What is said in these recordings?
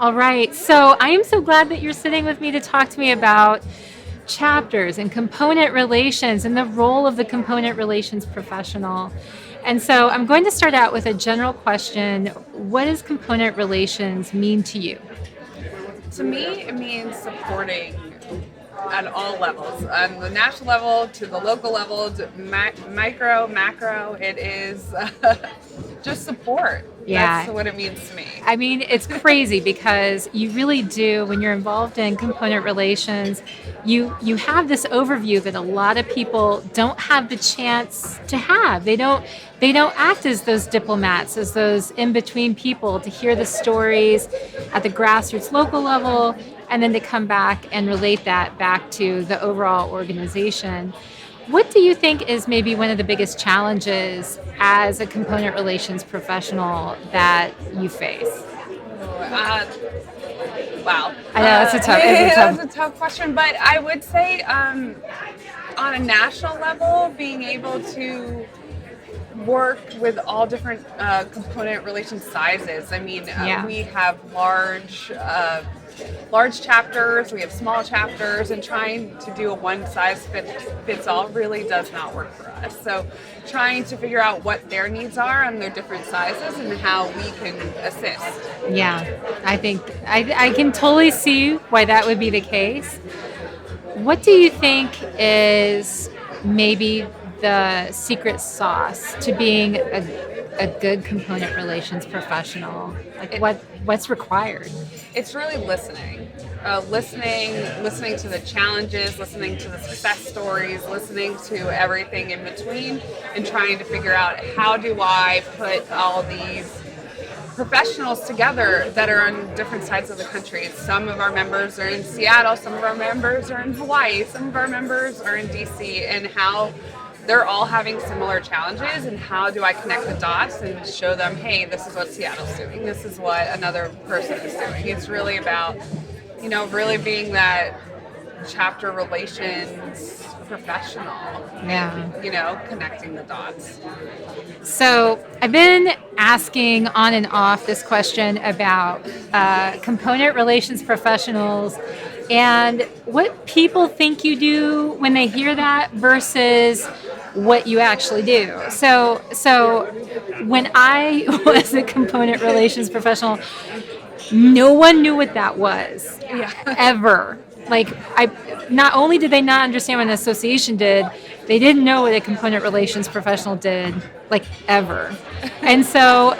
All right. So I am so glad that you're sitting with me to talk to me about chapters and component relations and the role of the component relations professional. And so I'm going to start out with a general question. What does component relations mean to you? To me, it means supporting at all levels, on the national level to the local level, to micro, macro. It is just support. Yeah. That's what it means to me. I mean, it's crazy because you really do, when you're involved in component relations, you have this overview that a lot of people don't have the chance to have. They don't act as those diplomats, as those in-between people to hear the stories at the grassroots local level, and then to come back and relate that back to the overall organization. What do you think is maybe one of the biggest challenges as a component relations professional that you face? Wow. I know That's a tough question, but I would say on a national level, being able to work with all different component relation sizes. I mean, Yeah. we have large chapters, we have small chapters, and trying to do a one size fits all really does not work for us. So trying to figure out what their needs are and their different sizes and how we can assist. Yeah, I think I can totally see why that would be the case. What do you think is maybe the secret sauce to being a good component relations professional? Like what's required? It's really listening. Listening to the challenges, listening to the success stories, listening to everything in between, and trying to figure out how do I put all these professionals together that are on different sides of the country. Some of our members are in Seattle, some of our members are in Hawaii, some of our members are in DC, and how they're all having similar challenges, and how do I connect the dots and show them, hey, this is what Seattle's doing, this is what another person is doing. It's really about, really being that chapter relations professional. Yeah. Connecting the dots. So I've been asking on and off this question about component relations professionals and what people think you do when they hear that versus what you actually do. So when I was a component relations professional, no one knew what that was. Yeah. Ever. Like, not only did they not understand what an association did, they didn't know what a component relations professional did, like, ever. And so,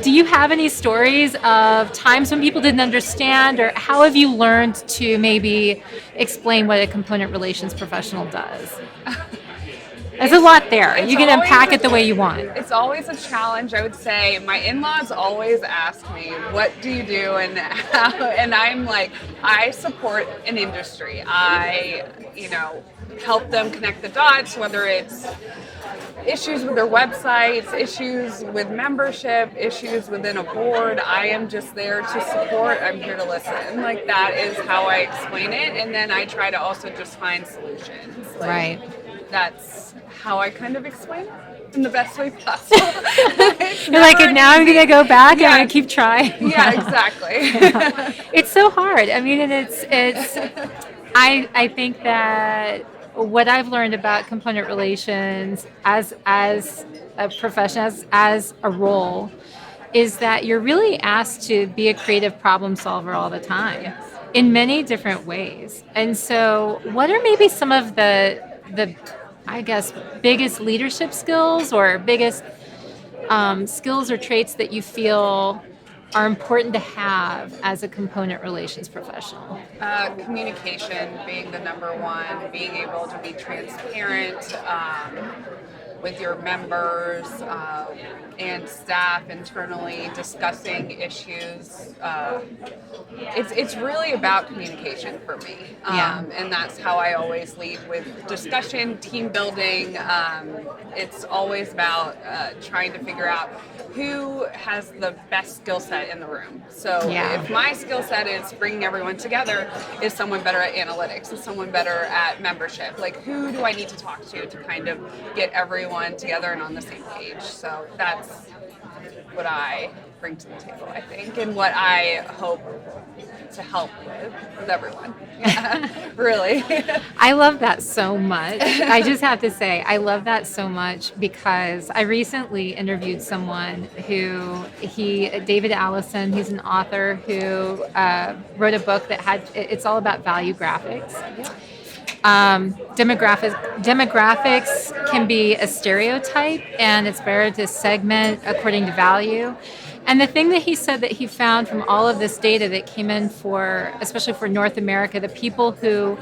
do you have any stories of times when people didn't understand, or how have you learned to maybe explain what a component relations professional does? There's a lot there. You can unpack it the way you want. It's always a challenge, I would say. My in-laws always ask me, what do you do? And I'm like, I support an industry. I, help them connect the dots, whether it's issues with their websites, issues with membership, issues within a board. I am just there to support. I'm here to listen. Like, that is how I explain it. And then I try to also just find solutions. Right. That's how I kind of explain it in the best way possible. You're like, and now I'm going to go back and I'm going to keep trying. Yeah, exactly. It's so hard. I mean, and I think that what I've learned about component relations as a profession, as a role, is that you're really asked to be a creative problem solver all the time in many different ways. And so what are maybe some of the I guess, biggest leadership skills or biggest skills or traits that you feel are important to have as a component relations professional? Communication being the number one, being able to be transparent with your members and staff internally, discussing issues. It's really about communication for me. And that's how I always lead, with discussion, team building. It's always about trying to figure out who has the best skill set in the room. So if my skill set is bringing everyone together, is someone better at analytics? Is someone better at membership? Like, who do I need to talk to kind of get everyone together and on the same page? So that's what I bring to the table, I think, and what I hope to help with everyone. Yeah, really. I love that so much. I just have to say, I love that so much because I recently interviewed someone David Allison, he's an author who wrote a book it's all about value graphics. Demographics can be a stereotype, and it's better to segment according to value. And the thing that he said that he found from all of this data that came in especially for North America, the people who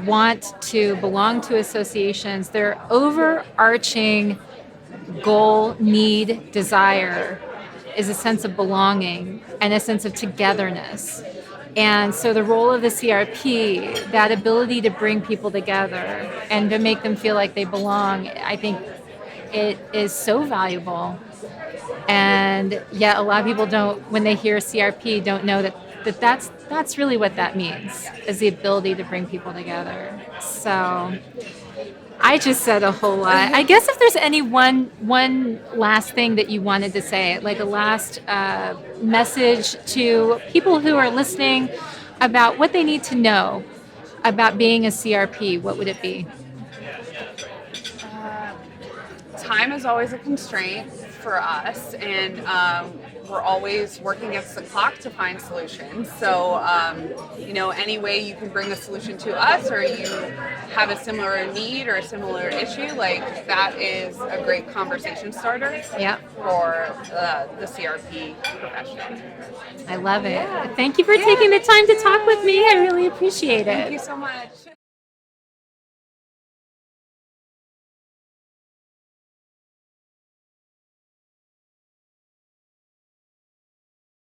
want to belong to associations, their overarching goal, need, desire is a sense of belonging and a sense of togetherness. And so the role of the CRP, that ability to bring people together and to make them feel like they belong, I think it is so valuable. And yet a lot of people when they hear CRP, don't know that's really what that means, is the ability to bring people together. So I just said a whole lot. I guess if there's any one last thing that you wanted to say, like a last message to people who are listening about what they need to know about being a CRP, what would it be? Time is always a constraint for us, and we're always working against the clock to find solutions. So, any way you can bring a solution to us, or you have a similar need or a similar issue, like that is a great conversation starter. Yeah. For the CRP profession. I love it. Thank you for taking the time to talk with me. I really appreciate it. Thank you so much.